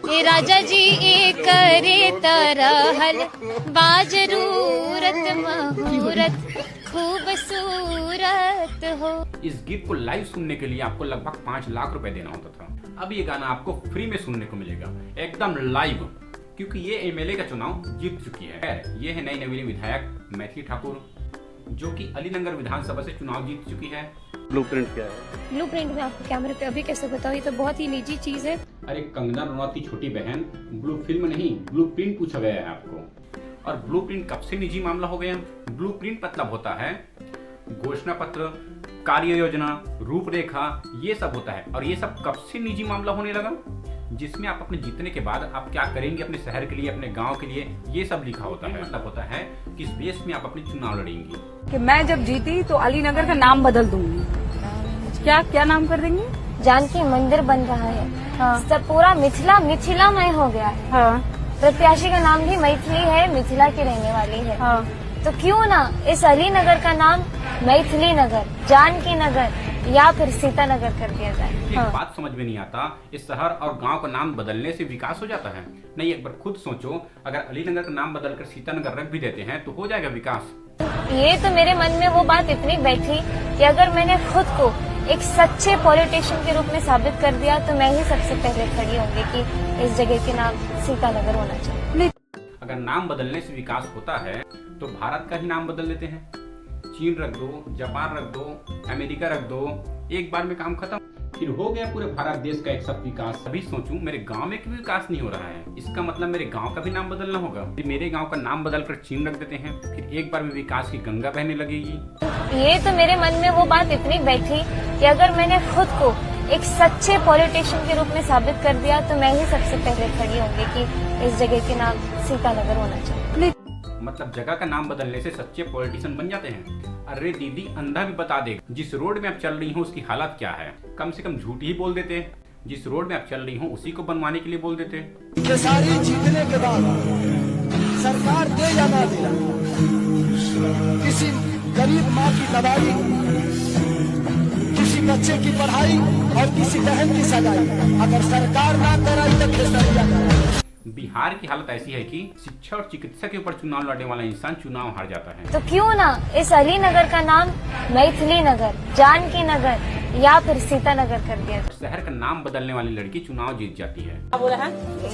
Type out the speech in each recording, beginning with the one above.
ए राजा जी ए करे तरहल बाजरूरत महूरत खूबसूरत हो। इस गीत को लाइव सुनने के लिए आपको लगभग 5 लाख रुपए देना होता था। अब ये गाना आपको फ्री में सुनने को मिलेगा, एकदम लाइव, क्योंकि ये एमएलए का चुनाव जीत चुकी है। ये है नई नवीन विधायक मैथिली ठाकुर, जो कि अलीनगर विधानसभा से चुनाव जीत चुकी है। ब्लूप्रिंट क्या है? ब्लूप्रिंट में आपको कैमरे पे अभी कैसे बताऊं, ये तो बहुत ही निजी चीज है। अरे कंगना रनौत की छोटी बहन, ब्लू फिल्म नहीं ब्लूप्रिंट पूछा गया है आपको। और ब्लूप्रिंट कब से निजी मामला हो गया? ब्लूप्रिंट मतलब होता है घोषणा पत्र, कार्य योजना, रूपरेखा, ये सब होता है। और ये सब कब से निजी मामला होने लगा? जिसमें आप अपने जीतने के बाद आप क्या करेंगे अपने शहर के लिए, अपने गांव के लिए, ये सब लिखा होता है। मतलब होता है किस बेस में आप अपनी चुनाव लड़ेंगी। कि मैं जब जीती तो अलीनगर का नाम बदल दूंगी। क्या नाम कर देंगी? जानकी मंदिर बन रहा है। हाँ। सब पूरा मिथिलामय हो गया है। हाँ। प्रत्याशी का नाम भी मैथिली है, मिथिला की रहने वाली है। हाँ। तो क्यों ना इस अलीनगर का नाम मैथिली नगर, जानकी नगर या फिर सीता नगर कर दिया जाए। एक बात समझ में नहीं आता, इस शहर और गांव का नाम बदलने से विकास हो जाता है? नहीं, एक बार खुद सोचो, अगर अलीनगर का नाम बदलकर सीता नगर रख भी देते हैं तो हो जाएगा विकास। ये तो मेरे मन में वो बात इतनी बैठी कि अगर मैंने खुद को एक सच्चे पॉलिटिशियन के रूप में साबित कर दिया तो मैं ही सबसे पहले खड़ी होंगी कि इस जगह के नाम सीता नगर होना चाहिए। अगर नाम बदलने से विकास होता है तो भारत का ही नाम बदल देते हैं। चीन रख दो, जापान रख दो, अमेरिका रख दो, एक बार में काम खत्म, फिर हो गया पूरे भारत देश का एक साथ विकास। अभी सोचूं मेरे गांव में भी विकास नहीं हो रहा है, इसका मतलब मेरे गांव का भी नाम बदलना होगा। फिर मेरे गांव का नाम बदलकर चीन रख देते हैं, फिर एक बार में विकास की गंगा बहने लगेगी। ये तो मेरे मन में वो बात इतनी बैठी कि अगर मैंने खुद को एक सच्चे पॉलिटिशियन के रूप में साबित कर दिया तो मैं ही सबसे पहले खड़ी होंगी कि इस जगह के नाम सीता नगर होना चाहिए। मतलब जगह का नाम बदलने से सच्चे पॉलिटिशियन बन जाते हैं? अरे दीदी, अंधा भी बता दे, जिस रोड में आप चल रही हो उसकी हालत क्या है। कम से कम झूठ ही बोल देते, जिस रोड में आप चल रही हो उसी को बनवाने के लिए बोल देते। सारी जीतने के बाद सरकार दे या ना दे, किसी गरीब माँ की दवाई, किसी बच्चे की पढ़ाई और किसी बहन की सगाई अगर सरकार ना कराई तो खेसरिया कराई। बिहार की हालत ऐसी है कि शिक्षा और चिकित्सा के ऊपर चुनाव लड़ने वाला इंसान चुनाव हार जाता है। तो क्यों ना इस अलीनगर का नाम मैथिली नगर, जानकी नगर या फिर सीता नगर कर दिया जाए। शहर का नाम बदलने वाली लड़की चुनाव जीत जाती है।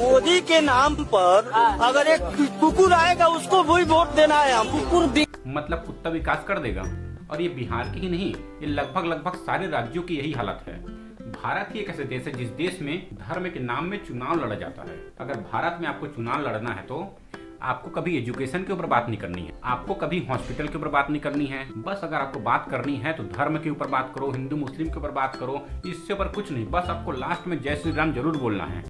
मोदी के नाम पर अगर एक कुकुर आएगा उसको वही वोट देना है। हम कुकुर मतलब कुत्ता विकास कर देगा। और ये बिहार की ही नहीं, ये लगभग सारे राज्यों की यही हालत है। भारत ही एक ऐसे देश है जिस देश में धर्म के नाम में चुनाव लड़ा जाता है। अगर भारत में आपको चुनाव लड़ना है तो आपको कभी एजुकेशन के ऊपर बात नहीं करनी है, आपको कभी हॉस्पिटल के ऊपर बात नहीं करनी है। बस अगर आपको बात करनी है तो धर्म के ऊपर बात करो, हिंदू मुस्लिम के ऊपर बात करो, इससे ऊपर कुछ नहीं। बस आपको लास्ट में जय श्री राम जरूर बोलना है।